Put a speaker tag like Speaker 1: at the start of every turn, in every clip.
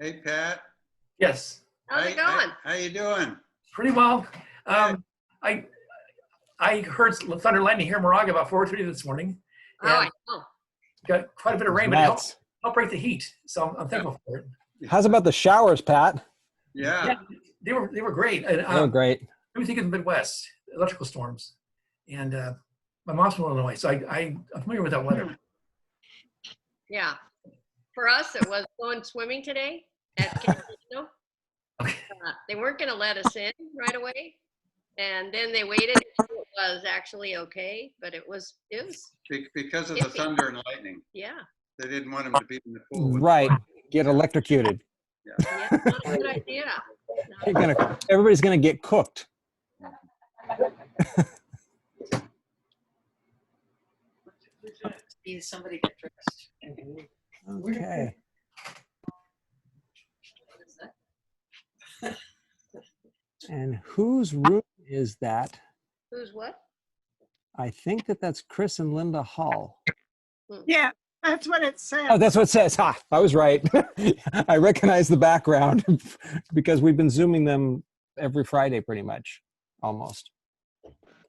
Speaker 1: Hey, Pat.
Speaker 2: Yes,
Speaker 3: How's it going?
Speaker 1: How you doing?
Speaker 2: pretty well. I I heard thunder lightning here in Moraga about 4:30 this morning,
Speaker 3: Oh,
Speaker 2: and
Speaker 3: I know.
Speaker 2: got quite a bit of rain, but it helped break the heat. So I'm thankful for it.
Speaker 4: How's about the showers, Pat?
Speaker 1: Yeah.
Speaker 2: They were great. And,
Speaker 4: They were great.
Speaker 2: everything in the Midwest, electrical storms, and my mom's from Illinois, so I'm familiar with that weather.
Speaker 3: Yeah. For us, it was going swimming today at Casino.
Speaker 2: Okay.
Speaker 3: They weren't going to let us in right away, and then they waited until it was actually okay. But it was
Speaker 1: Because of the thunder and lightning.
Speaker 3: Yeah.
Speaker 1: They didn't want him to be in the pool.
Speaker 4: Right. Get electrocuted.
Speaker 3: Yeah, not a good idea.
Speaker 4: Everybody's gonna get cooked.
Speaker 5: See somebody get dressed.
Speaker 4: Okay. And whose room is that?
Speaker 3: Who's what?
Speaker 4: I think that's Chris and Linda Hall.
Speaker 6: Yeah, that's what it says.
Speaker 4: Oh, that's what it says. Ha, I was right. I recognize the background because we've been Zooming them every Friday pretty much, almost.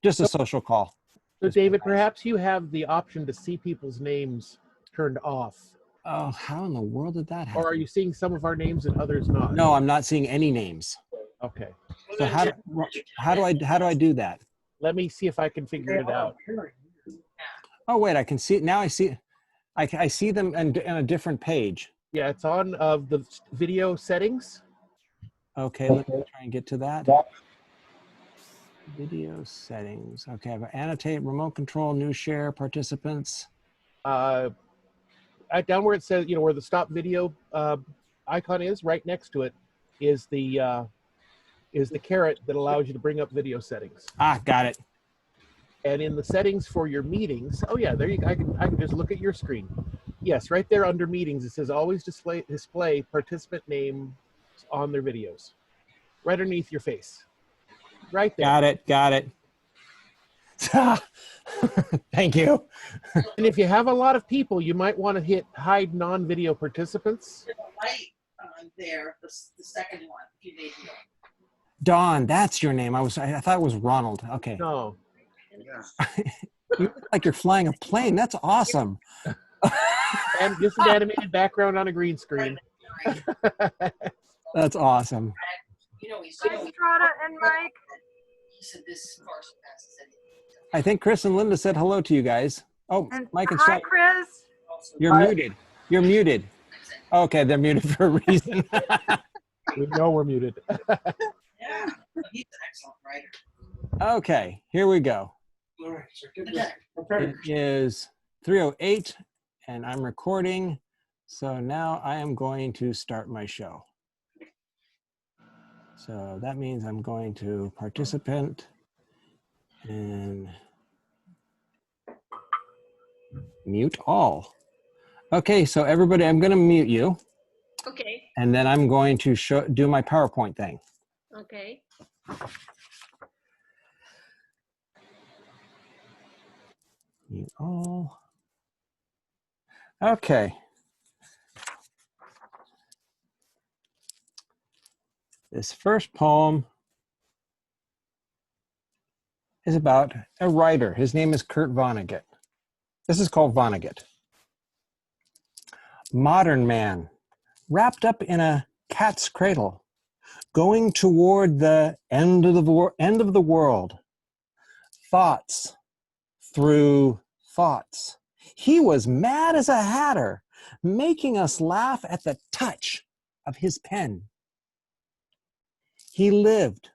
Speaker 4: Just a social call.
Speaker 7: So David, perhaps you have the option to see people's names turned off.
Speaker 4: Oh, how in the world did that happen?
Speaker 7: Or are you seeing some of our names and others not?
Speaker 4: No, I'm not seeing any names.
Speaker 7: Okay.
Speaker 4: So how do I do that?
Speaker 7: Let me see if I can figure it out.
Speaker 4: Oh wait, I can see it now. I see them in a different page.
Speaker 7: Yeah, it's on the video settings.
Speaker 4: Okay, let me try and get to that. Video settings. Okay, I've annotate, remote control, new share, participants.
Speaker 7: Down where it says, where the stop video icon is, right next to it is the caret that allows you to bring up video settings.
Speaker 4: Ah, got it.
Speaker 7: And in the settings for your meetings, oh yeah, there you go. I can just look at your screen. Yes, right there under meetings, it says always display participant names on their videos. Right underneath your face. Right there.
Speaker 4: Got it. Thank you.
Speaker 7: And if you have a lot of people, you might want to hit hide non-video participants.
Speaker 5: There's a light on there, the second one, if you need to.
Speaker 4: Dawn, that's your name. I thought it was Ronald. Okay.
Speaker 7: No.
Speaker 1: Yeah.
Speaker 4: You look like you're flying a plane. That's awesome.
Speaker 7: And just an animated background on a green screen.
Speaker 4: That's awesome.
Speaker 5: He
Speaker 6: Strata and Mike.
Speaker 5: said this course passes it.
Speaker 4: I think Chris and Linda said hello to you guys. Oh,
Speaker 6: And
Speaker 4: Mike and
Speaker 6: hi,
Speaker 4: Strata.
Speaker 6: Chris.
Speaker 4: You're muted. You're muted. Okay, they're muted for a reason.
Speaker 7: We know we're muted.
Speaker 5: Yeah, he's an excellent writer.
Speaker 4: Okay, here we go.
Speaker 2: All right, so get
Speaker 5: Okay.
Speaker 4: It is 3:08 and I'm recording. So now I am going to start my show. So that means I'm going to participant and mute all. Okay, so everybody, I'm going to mute you.
Speaker 3: Okay.
Speaker 4: And then I'm going to do my PowerPoint thing.
Speaker 3: Okay.
Speaker 4: Mute all. Okay. This first poem is about a writer. His name is Kurt Vonnegut. This is called Vonnegut. Modern man, wrapped up in a cat's cradle, going toward the end of the world. Thoughts through thoughts. He was mad as a hatter, making us laugh at the touch of his pen. He lived,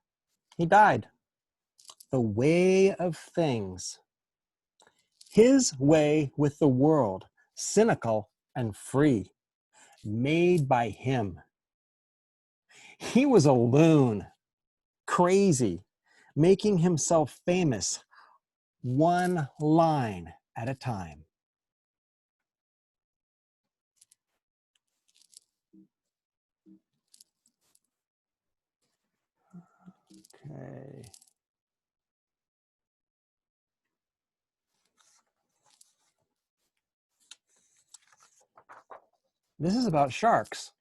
Speaker 4: he died, the way of things. His way with the world, cynical and free, made by him. He was a loon, crazy, making himself famous, one line at a time. Okay. This is about sharks.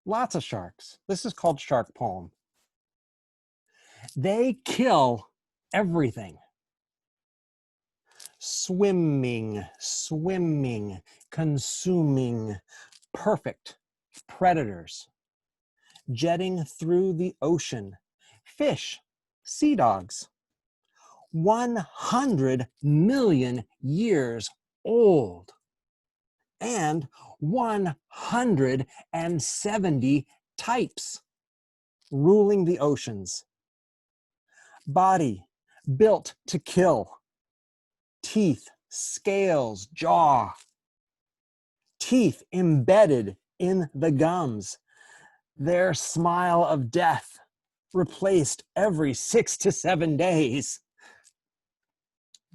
Speaker 4: Lots of sharks. This is called Shark Poem. They kill everything. Swimming, swimming, consuming, perfect predators. Jetting through the ocean. Fish, sea dogs. 100 million years old. And 170 types ruling the oceans. Body built to kill. Teeth, scales, jaw. Teeth embedded in the gums. Their smile of death replaced every 6 to 7 days.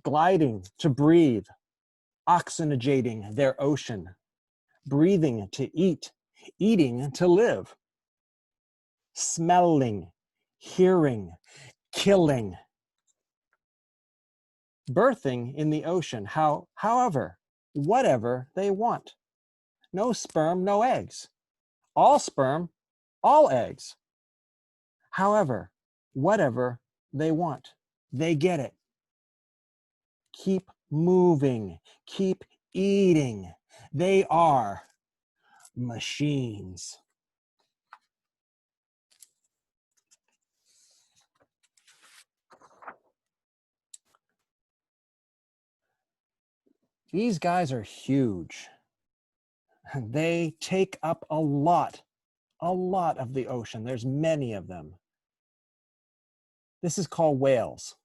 Speaker 4: Gliding to breathe, oxygenating their ocean. Breathing to eat, eating to live. Smelling, hearing, killing. Birthing in the ocean, however, whatever they want. No sperm, no eggs. All sperm, all eggs. However, whatever they want, they get it. Keep moving, keep eating. They are machines. These guys are huge. They take up a lot of the ocean. There's many of them. This is called whales.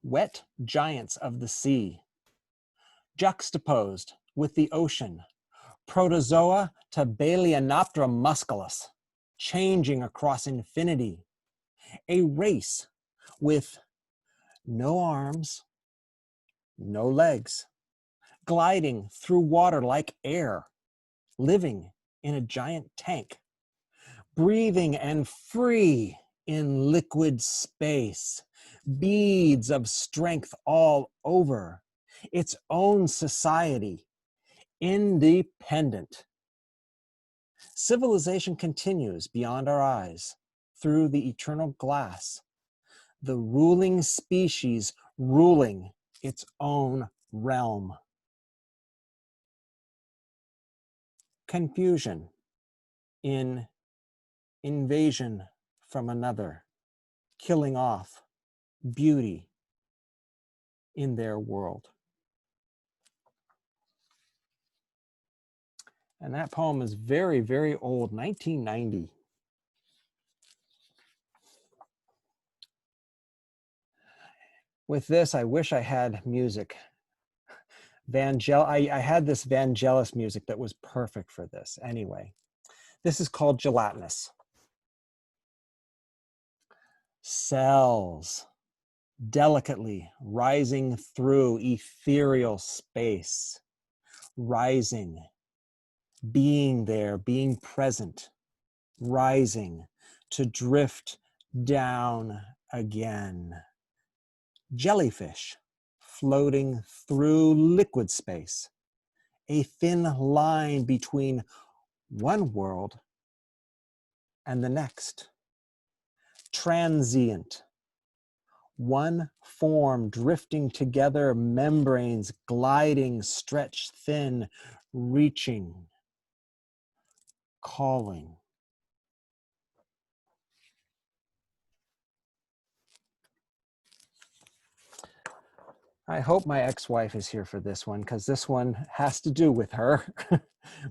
Speaker 4: Wet giants of the sea, juxtaposed with the ocean. Protozoa to Balaenoptera musculus, changing across infinity. A race with no arms, no legs, gliding through water like air, living in a giant tank, breathing and free in liquid space, beads of strength all over, its own society, independent. Civilization continues beyond our eyes, through the eternal glass, the ruling species ruling its own realm. Confusion in invasion from another, killing off beauty in their world. And that poem is very, very old, 1990. With this, I wish I had music. I had this Vangelis music that was perfect for this. Anyway, this is called Gelatinous. Cells delicately rising through ethereal space, rising, being there, being present, rising to drift down again. Jellyfish floating through liquid space, a thin line between one world and the next. Transient, one form drifting together, membranes gliding, stretched thin, reaching, calling. I hope my ex-wife is here for this one, because this one has to do with her.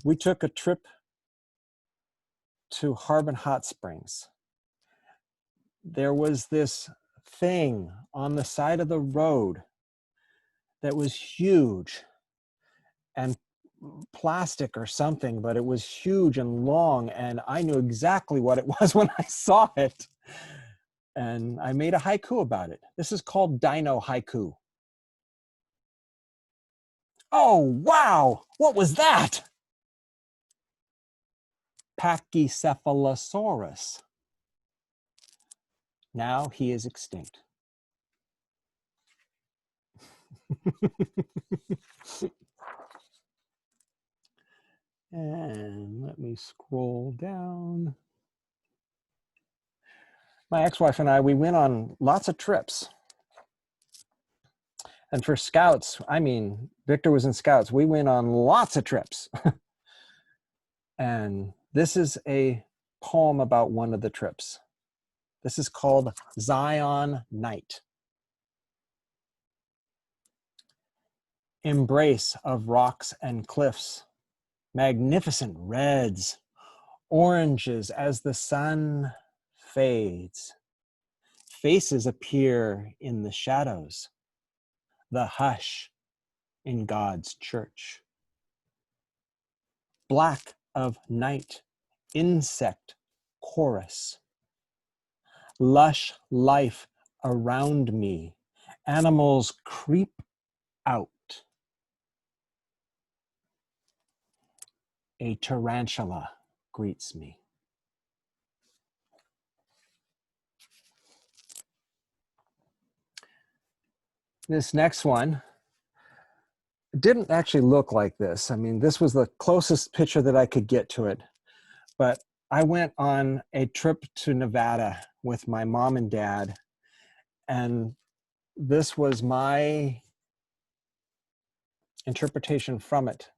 Speaker 4: We took a trip to Harbin Hot Springs. There was this thing on the side of the road that was huge and plastic or something, but it was huge and long, and I knew exactly what it was when I saw it. And I made a haiku about it. This is called Dino Haiku. Oh, wow! What was that? Pachycephalosaurus. Now he is extinct. Let me scroll down. My ex-wife and I, we went on lots of trips. And for scouts, I mean, Victor was in scouts. We went on lots of trips. And this is a poem about one of the trips. This is called Zion Night. Embrace of rocks and cliffs, magnificent reds, oranges as the sun fades. Faces appear in the shadows, the hush in God's church. Black of night, insect chorus. Lush life around me, animals creep out. A tarantula greets me. This next one didn't actually look like this. I mean, this was the closest picture that I could get to it. But I went on a trip to Nevada with my mom and dad, and this was my interpretation from it.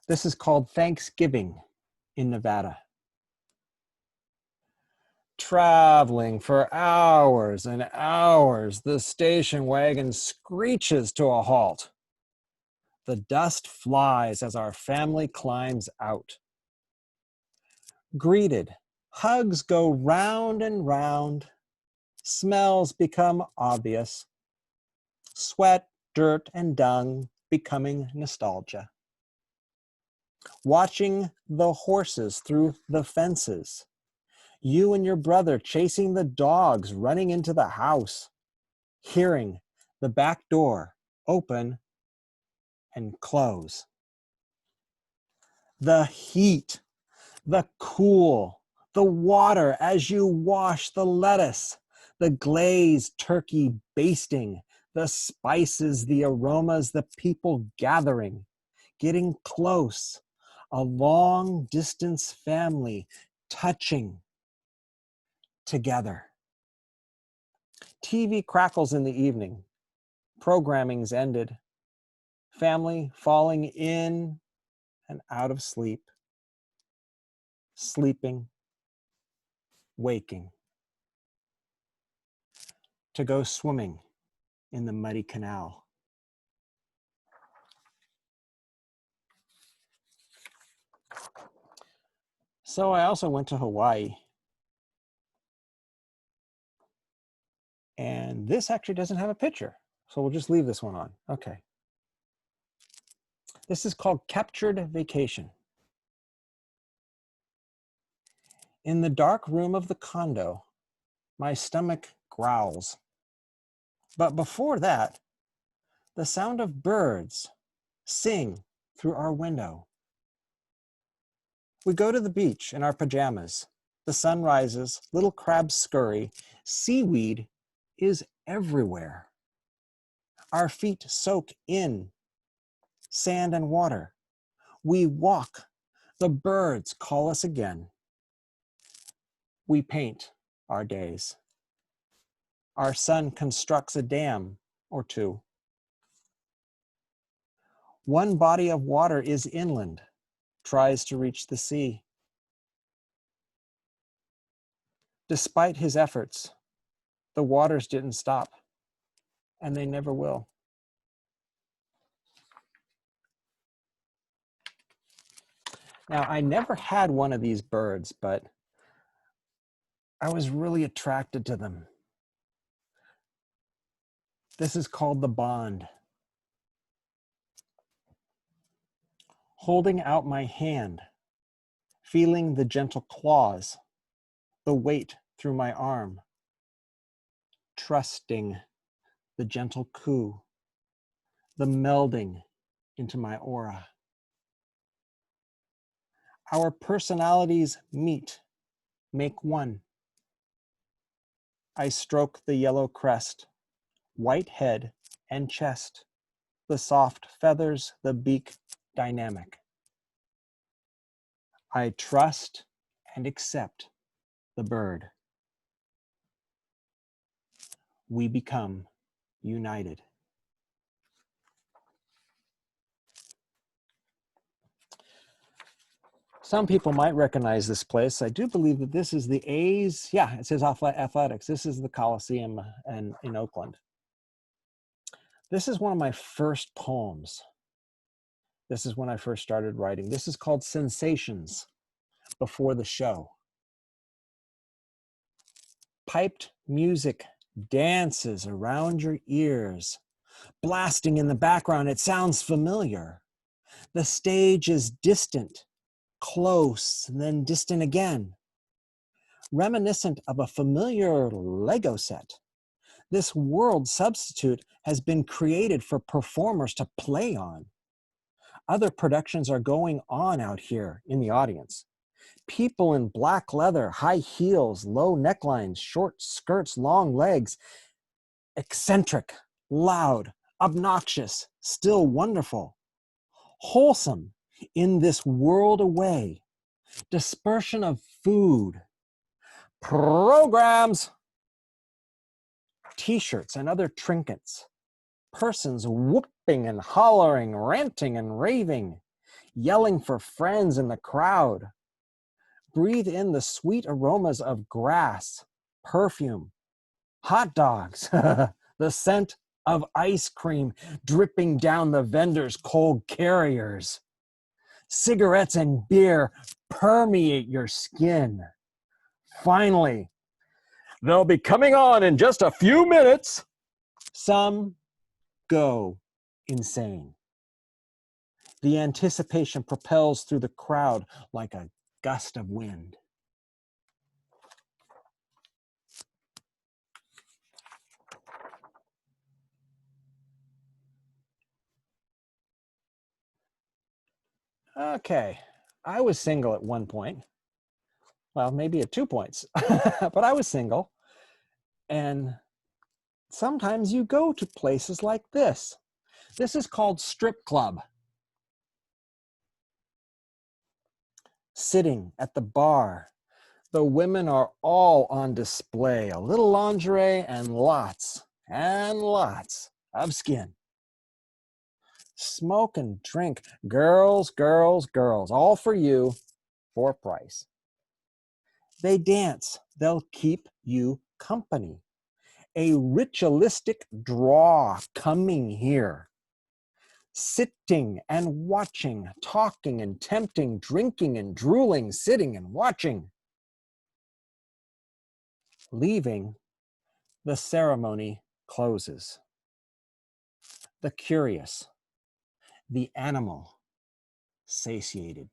Speaker 4: This is called Thanksgiving in Nevada. Traveling for hours and hours, the station wagon screeches to a halt. The dust flies as our family climbs out. Greeted, hugs go round and round. Smells become obvious. Sweat, dirt, and dung becoming nostalgia. Watching the horses through the fences. You and your brother chasing the dogs running into the house. Hearing the back door open and close. The heat, the cool, the water as you wash the lettuce, the glazed turkey basting, the spices, the aromas, the people gathering, getting close, a long distance family touching together. TV crackles in the evening, programming's ended, family falling in and out of sleep, sleeping, waking, to go swimming in the muddy canal. So I also went to Hawaii. And this actually doesn't have a picture. So we'll just leave this one on. Okay. This is called Captured Vacation. In the dark room of the condo, my stomach growls. But before that, the sound of birds sing through our window. We go to the beach in our pajamas. The sun rises, little crabs scurry, seaweed is everywhere. Our feet soak in sand and water. We walk. The birds call us again. We paint our days. Our son constructs a dam or two. One body of water is inland, tries to reach the sea. Despite his efforts, the waters didn't stop, and they never will. Now, I never had one of these birds, but I was really attracted to them. This is called the bond. Holding out my hand, feeling the gentle claws, the weight through my arm, trusting the gentle coo, the melding into my aura. Our personalities meet, make one. I stroke the yellow crest, white head and chest, the soft feathers, the beak dynamic. I trust and accept the bird. We become united. Some people might recognize this place. I do believe that this is the A's. Yeah, it says Athletics. This is the Coliseum in Oakland. This is one of my first poems. This is when I first started writing. This is called Sensations Before the Show. Piped music dances around your ears. Blasting in the background, it sounds familiar. The stage is distant, close, and then distant again. Reminiscent of a familiar Lego set. This world substitute has been created for performers to play on. Other productions are going on out here in the audience. People in black leather, high heels, low necklines, short skirts, long legs. Eccentric, loud, obnoxious, still wonderful. Wholesome in this world away. Dispersion of food. Programs. T-shirts and other trinkets. Persons whooping and hollering, ranting and raving, yelling for friends in the crowd. Breathe in the sweet aromas of grass, perfume, hot dogs, the scent of ice cream dripping down the vendors' cold carriers. Cigarettes and beer permeate your skin. Finally, they'll be coming on in just a few minutes. Some go insane. The anticipation propels through the crowd like a gust of wind. Okay, I was single at one point. Well, maybe at 2 points, but I was single. And sometimes you go to places like this. This is called strip club. Sitting at the bar. The women are all on display. A little lingerie and lots of skin. Smoke and drink. Girls, girls, girls. All for you, for a price. They dance. They'll keep you company. A ritualistic draw coming here. Sitting and watching, talking and tempting, drinking and drooling, sitting and watching. Leaving, the ceremony closes. The curious, the animal, satiated.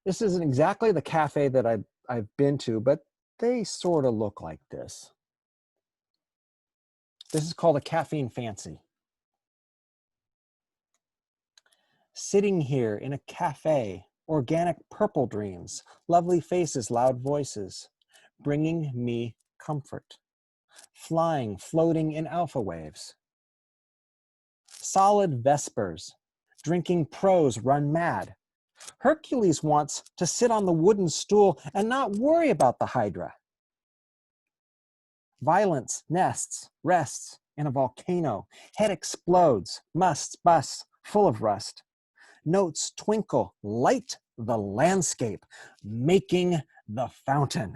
Speaker 4: This isn't exactly the cafe that I've been to, but they sort of look like this. This is called a Caffeine Fancy. Sitting here in a cafe, organic purple dreams, lovely faces, loud voices, bringing me comfort. Flying, floating in alpha waves. Solid Vespers, drinking prose, run mad. Hercules wants to sit on the wooden stool and not worry about the Hydra. Violence nests, rests in a volcano. Head explodes, musts, busts, full of rust. Notes twinkle, light the landscape, making the fountain.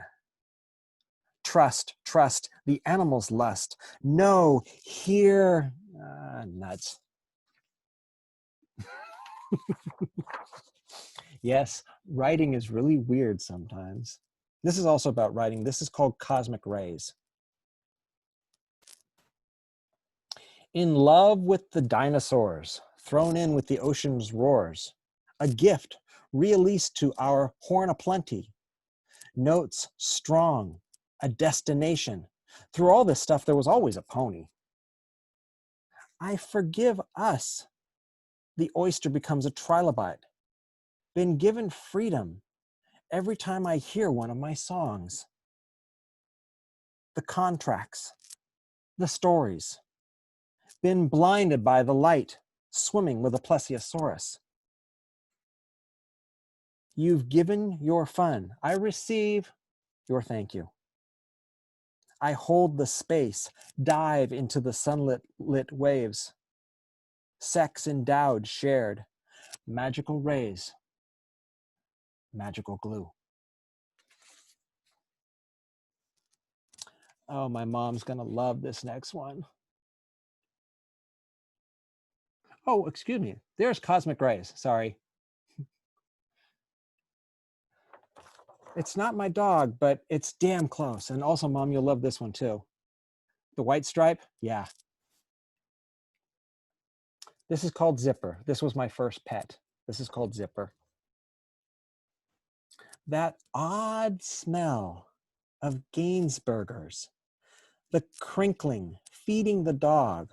Speaker 4: Trust, trust, the animal's lust. No, here, nuts. Yes, writing is really weird sometimes. This is also about writing. This is called Cosmic Rays. In love with the dinosaurs, thrown in with the ocean's roars. A gift released to our horn aplenty. Notes strong, a destination. Through all this stuff, there was always a pony. I forgive us. The oyster becomes a trilobite. Been given freedom every time I hear one of my songs. The contracts, the stories, been blinded by the light, swimming with a plesiosaurus. You've given your fun. I receive your thank you. I hold the space, dive into the sunlit lit waves. Sex endowed, shared, magical rays, magical glue. Oh, my mom's gonna love this next one. Oh, excuse me. There's Cosmic Rays. Sorry. It's not my dog, but it's damn close. And also, Mom, you'll love this one too. The white stripe, yeah. This is called Zipper. This was my first pet. This is called Zipper. That odd smell of Gainsburgers, the crinkling, feeding the dog.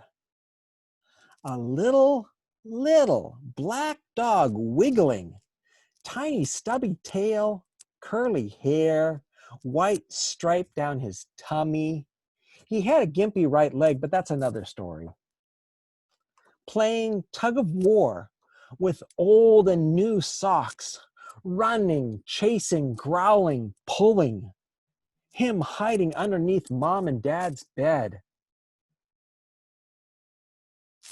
Speaker 4: A little black dog wiggling, tiny stubby tail, curly hair, white stripe down his tummy. He had a gimpy right leg, but that's another story. Playing tug of war with old and new socks, running, chasing, growling, pulling. Him hiding underneath Mom and Dad's bed.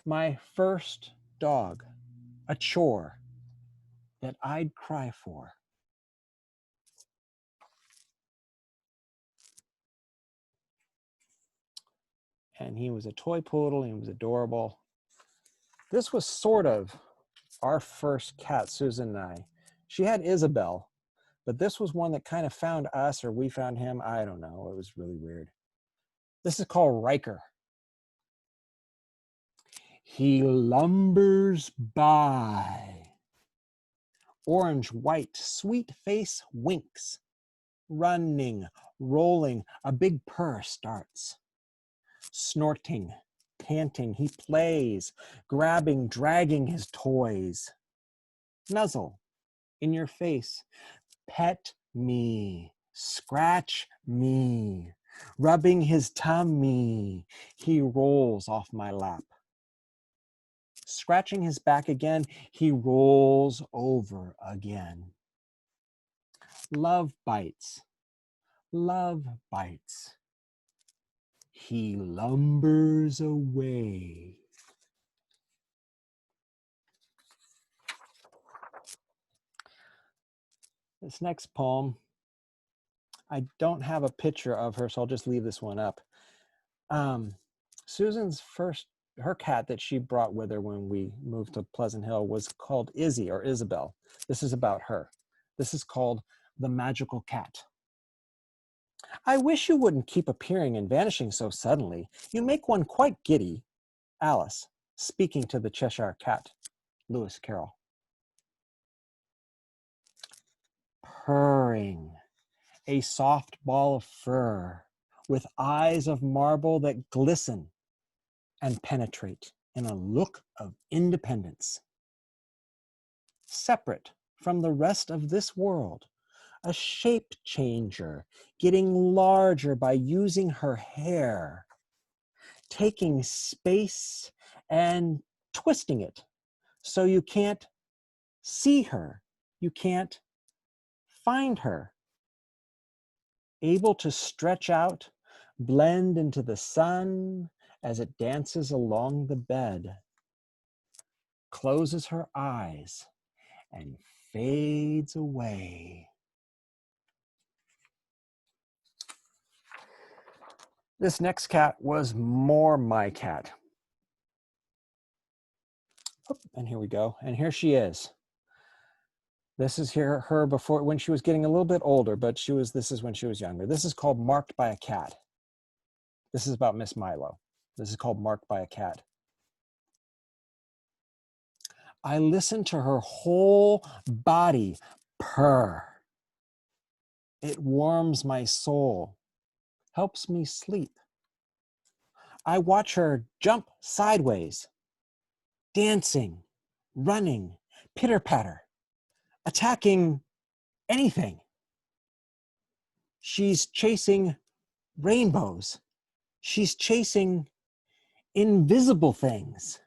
Speaker 4: My first dog, a chore that I'd cry for. And he was a toy poodle, he was adorable. This was sort of our first cat, Susan and I. She had Isabel, but this was one that kind of found us, or we found him. I don't know, it was really weird. This is called Riker. He lumbers by. Orange, white, sweet face winks. Running, rolling, a big purr starts. Snorting, panting, he plays, grabbing, dragging his toys. Nuzzle, in your face, pet me, scratch me, rubbing his tummy. He rolls off my lap. Scratching his back again, he rolls over again. Love bites, love bites. He lumbers away. This next poem, I don't have a picture of her, so I'll just leave this one up. Susan's her cat that she brought with her when we moved to Pleasant Hill was called Izzy or Isabel. This is about her. This is called The Magical Cat. I wish you wouldn't keep appearing and vanishing so suddenly. You make one quite giddy. Alice, speaking to the Cheshire Cat, Lewis Carroll. Purring, a soft ball of fur with eyes of marble that glisten and penetrate in a look of independence. Separate from the rest of this world, a shape changer, getting larger by using her hair, taking space and twisting it so you can't see her, you can't find her. Able to stretch out, blend into the sun as it dances along the bed, closes her eyes and fades away. This next cat was more my cat. And here we go. And here she is. This is her before, when she was getting a little bit older, but this is when she was younger. This is called Marked by a Cat. This is about Miss Milo. This is called Marked by a Cat. I listen to her whole body purr. It warms my soul, helps me sleep. I watch her jump sideways, dancing, running, pitter-patter, attacking anything. She's chasing rainbows. She's chasing invisible things.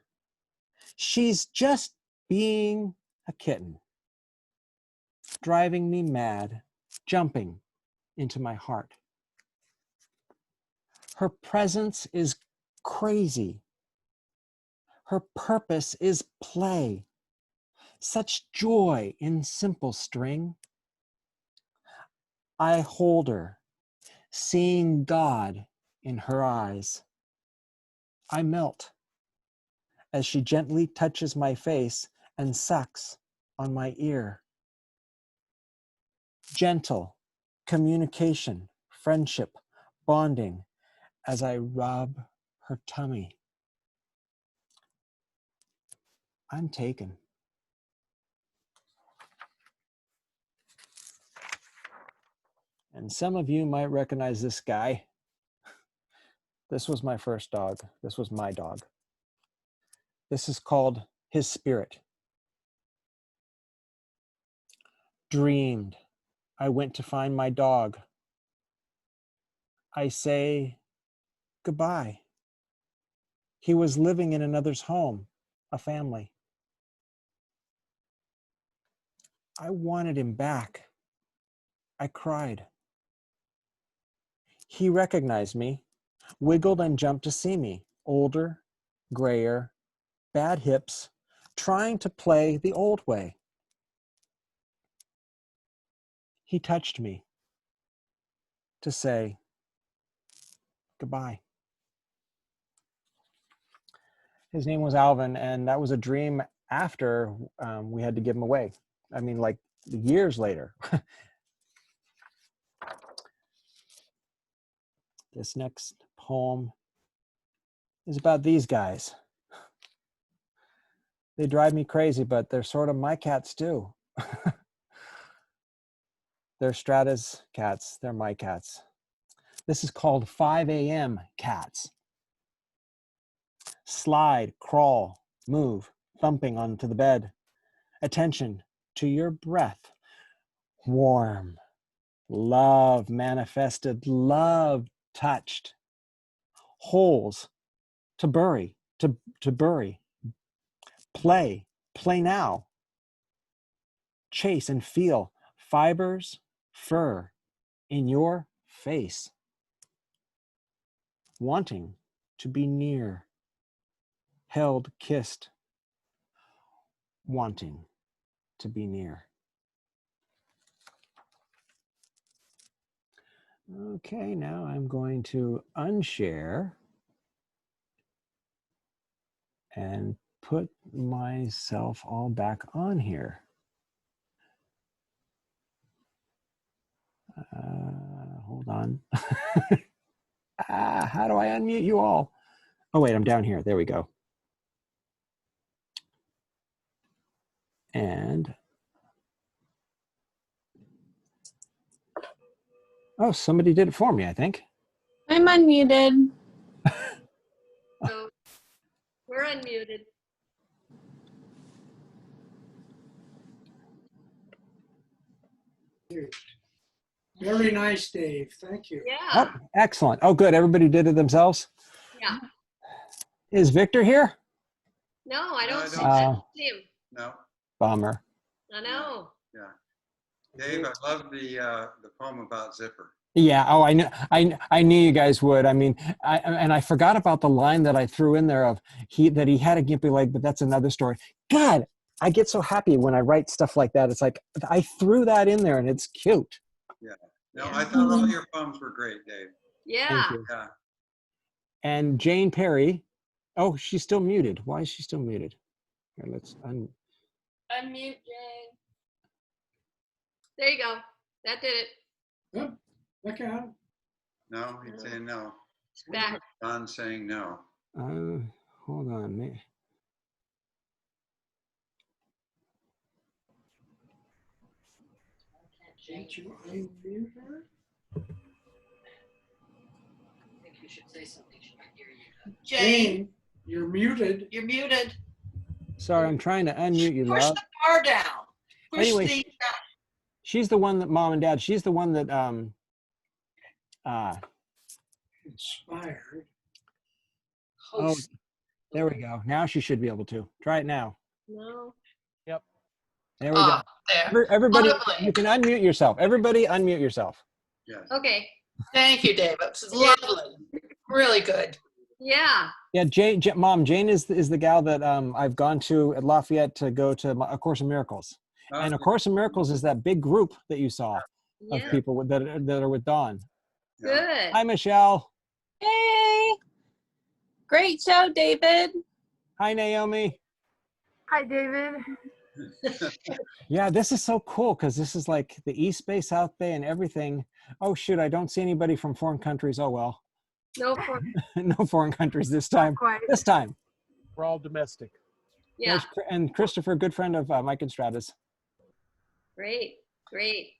Speaker 4: She's just being a kitten, driving me mad, jumping into my heart. Her presence is crazy. Her purpose is play. Such joy in simple string. I hold her, seeing God in her eyes. I melt as she gently touches my face and sucks on my ear. Gentle communication, friendship, bonding as I rub her tummy. I'm taken. And some of you might recognize this guy. This was my first dog. This was my dog. This is called His Spirit. Dreamed I went to find my dog. I say goodbye. He was living in another's home, a family. I wanted him back. I cried. He recognized me, wiggled and jumped to see me, older, grayer, bad hips, trying to play the old way. He touched me to say goodbye. His name was Alvin, and that was a dream after we had to give him away. I mean, like years later. This next poem is about these guys. They drive me crazy, but they're sort of my cats too. They're Strata's cats. They're my cats. This is called 5 a.m. cats. Slide, crawl, move, thumping onto the bed. Attention to your breath. Warm. Love manifested. Love touched. Holes to bury, to bury. Play now. Chase and feel fibers, fur in your face. Wanting to be near, held, kissed, wanting to be near. Okay, now I'm going to unshare and put myself all back on here. Hold on. How do I unmute you all? Oh, wait, I'm down here. There we go. And, oh, somebody did it for me, I think.
Speaker 8: I'm unmuted.
Speaker 3: So we're unmuted.
Speaker 9: Very nice, Dave. Thank you.
Speaker 3: Yeah,
Speaker 4: Oh, excellent. Oh, good. Everybody did it themselves.
Speaker 3: yeah.
Speaker 4: Is Victor here?
Speaker 3: No, I
Speaker 1: No, I
Speaker 3: don't see,
Speaker 1: don't.
Speaker 3: I don't see him.
Speaker 1: No,
Speaker 4: Bummer.
Speaker 3: I know.
Speaker 1: yeah. Dave, I love the poem about Zipper.
Speaker 4: Yeah. Oh, I knew. I knew you guys would. I mean, I forgot about the line that I threw in there of that he had a gimpy leg, but that's another story. God, I get so happy when I write stuff like that. It's like I threw that in there, and it's cute.
Speaker 1: No, I thought all your poems were great, Dave.
Speaker 3: Yeah.
Speaker 4: Thank you.
Speaker 1: Yeah.
Speaker 4: And Jane Perry. Oh, she's still muted. Why is she still muted? Here, let's
Speaker 8: Unmute Jane.
Speaker 3: There you go. That did it.
Speaker 9: Good. Look at him.
Speaker 1: No, he's saying no.
Speaker 3: It's back.
Speaker 1: Don's saying no.
Speaker 4: Hold on.
Speaker 9: Can't you unmute her?
Speaker 5: I think you should say something. She might hear you.
Speaker 9: Jane, you're muted.
Speaker 5: You're muted.
Speaker 4: Sorry, I'm trying to unmute you,
Speaker 5: Push
Speaker 4: love.
Speaker 5: the bar down. Push
Speaker 4: Anyway,
Speaker 5: the.
Speaker 4: She's the one that Mom and Dad. She's the one that
Speaker 9: Inspired.
Speaker 4: Oh, there we go. Now she should be able to. Try it now.
Speaker 3: No.
Speaker 4: There we go.
Speaker 10: There.
Speaker 4: Everybody,
Speaker 10: Lovely.
Speaker 4: you can unmute yourself. Everybody unmute yourself.
Speaker 1: Yes.
Speaker 3: Okay.
Speaker 10: Thank you, David. This is lovely. Really good.
Speaker 3: Yeah.
Speaker 4: Yeah, Mom, Jane is the gal that I've gone to at Lafayette to go to A Course in Miracles. And A Course in Miracles is that big group that you saw of
Speaker 3: Yeah.
Speaker 4: people that are with Dawn.
Speaker 3: Good.
Speaker 4: Hi, Michelle.
Speaker 8: Hey. Great show, David.
Speaker 4: Hi, Naomi.
Speaker 6: Hi, David.
Speaker 4: Yeah, this is so cool because this is like the East Bay, South Bay, and everything. Oh, shoot, I don't see anybody from foreign countries. Oh, well.
Speaker 3: No. For,
Speaker 4: No foreign countries this time.
Speaker 6: Quite.
Speaker 4: This time.
Speaker 7: We're all domestic.
Speaker 3: yeah.
Speaker 4: And Christopher, good friend of Mike and Strata's.
Speaker 3: Great. Great.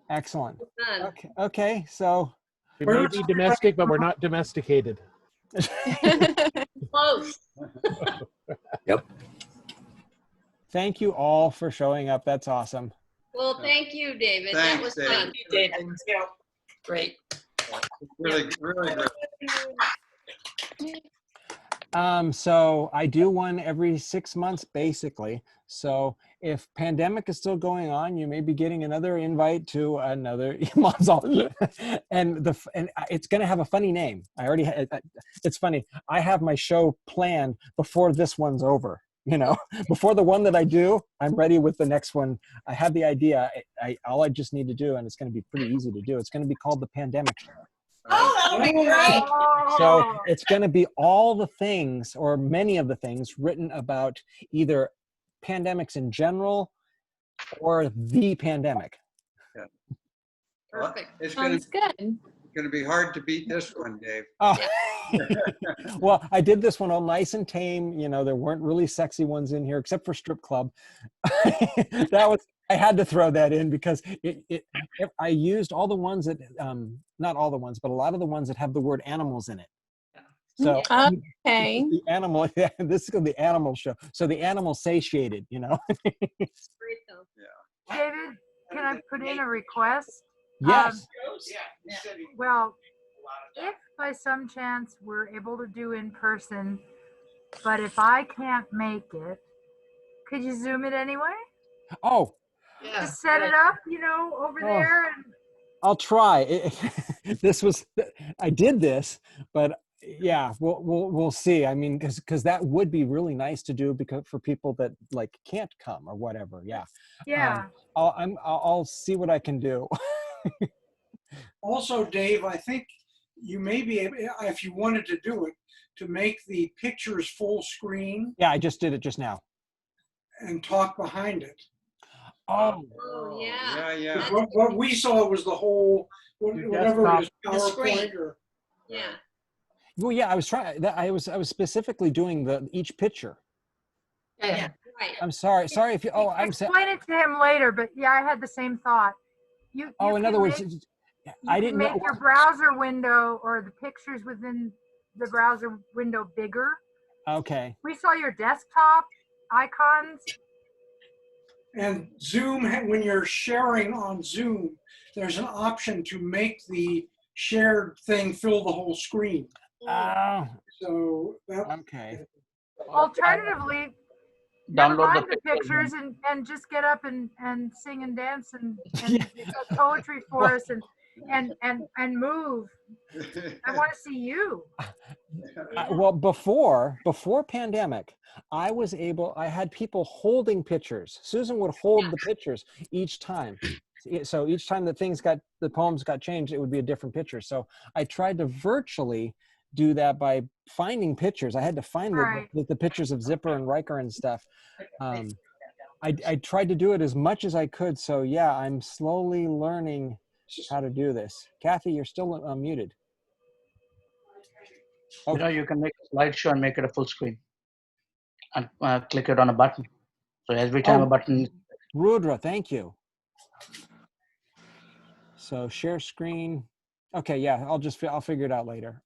Speaker 4: Excellent.
Speaker 3: Done.
Speaker 4: Okay, so
Speaker 7: We may be domestic, but we're not domesticated.
Speaker 3: Close.
Speaker 4: thank you all for showing up. That's awesome.
Speaker 3: Well, thank you, David. That
Speaker 1: Thanks,
Speaker 3: was
Speaker 1: David.
Speaker 3: fun.
Speaker 10: Thank you, David. Great.
Speaker 1: Really, really good.
Speaker 4: So I do one every 6 months, basically. So if pandemic is still going on, you may be getting another invite to another and it's going to have a funny name. I already it's funny. I have my show planned before this one's over. You know, before the one that I do, I'm ready with the next one. I have the idea. All I just need to do, and it's going to be pretty easy to do. It's going to be called The Pandemic Show.
Speaker 10: Oh, that'll be great.
Speaker 4: So it's going to be all the things, or many of the things, written about either pandemics in general or the pandemic.
Speaker 3: Perfect.
Speaker 1: It's going
Speaker 8: Sounds good.
Speaker 1: to be hard to beat this one, Dave.
Speaker 4: Oh. Well, I did this one all nice and tame. You know, there weren't really sexy ones in here except for Strip Club. I had to throw that in because I used all the ones that, not all the ones, but a lot of the ones that have the word animals in it. So
Speaker 8: Okay.
Speaker 4: the animal, this is the animal show. So the animal satiated, you know.
Speaker 3: Great though.
Speaker 6: David, can I put in a request?
Speaker 4: Yes.
Speaker 6: Well, if by some chance we're able to do in person, but if I can't make it, could you Zoom it anyway?
Speaker 4: Oh,
Speaker 10: Yeah.
Speaker 6: Just set it up, you know, over there. And
Speaker 4: I'll try. I did this, but yeah, we'll see. I mean, because that would be really nice to do because for people that like can't come or whatever. Yeah.
Speaker 6: yeah.
Speaker 4: I'll see what I can do.
Speaker 9: Also, Dave, I think you may be able, if you wanted to do it, to make the pictures full screen
Speaker 4: Yeah, I just did it just now.
Speaker 9: and talk behind it.
Speaker 4: Oh,
Speaker 3: Oh, yeah.
Speaker 1: Yeah.
Speaker 9: What we saw was the whole, whatever it is,
Speaker 10: The screen.
Speaker 9: PowerPoint or.
Speaker 3: Yeah.
Speaker 4: well, yeah. I was trying. I was specifically doing each picture.
Speaker 10: Yeah.
Speaker 3: Right.
Speaker 4: I'm sorry. Sorry if you. Oh, I'm sorry.
Speaker 6: Explain it to him later, but yeah, I had the same thought. You
Speaker 4: Oh, in
Speaker 6: can
Speaker 4: other words,
Speaker 6: make-
Speaker 4: I
Speaker 6: you
Speaker 4: didn't
Speaker 6: can
Speaker 4: know.
Speaker 6: make your browser window or the pictures within the browser window bigger.
Speaker 4: Okay.
Speaker 6: We saw your desktop icons.
Speaker 9: And Zoom, when you're sharing on Zoom, there's an option to make the shared thing fill the whole screen.
Speaker 4: Oh,
Speaker 9: So that,
Speaker 4: okay.
Speaker 6: Alternatively,
Speaker 11: Download
Speaker 6: never
Speaker 11: the
Speaker 6: mind the pictures and just get up and sing and dance and poetry for us and move. I want to see you.
Speaker 4: Well, before pandemic, I had people holding pictures. Susan would hold the pictures each time. So each time the poems got changed, it would be a different picture. So I tried to virtually do that by finding pictures. I had to find
Speaker 6: Right.
Speaker 4: the pictures of Zipper and Riker and stuff. I tried to do it as much as I could. So yeah, I'm slowly learning how to do this. Kathy, you're still muted.
Speaker 11: You know, you can make a slideshow and make it a full screen and click it on a button. So every time a button.
Speaker 4: Rudra, thank you. So share screen. Okay, yeah, I'll figure it out later.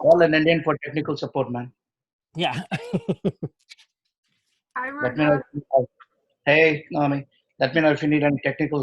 Speaker 11: Call an Indian for technical support, man.
Speaker 4: Yeah.
Speaker 6: Hi,
Speaker 11: Let me know.
Speaker 6: Rudra.
Speaker 11: Hey, Naomi. Let me know if you need any technical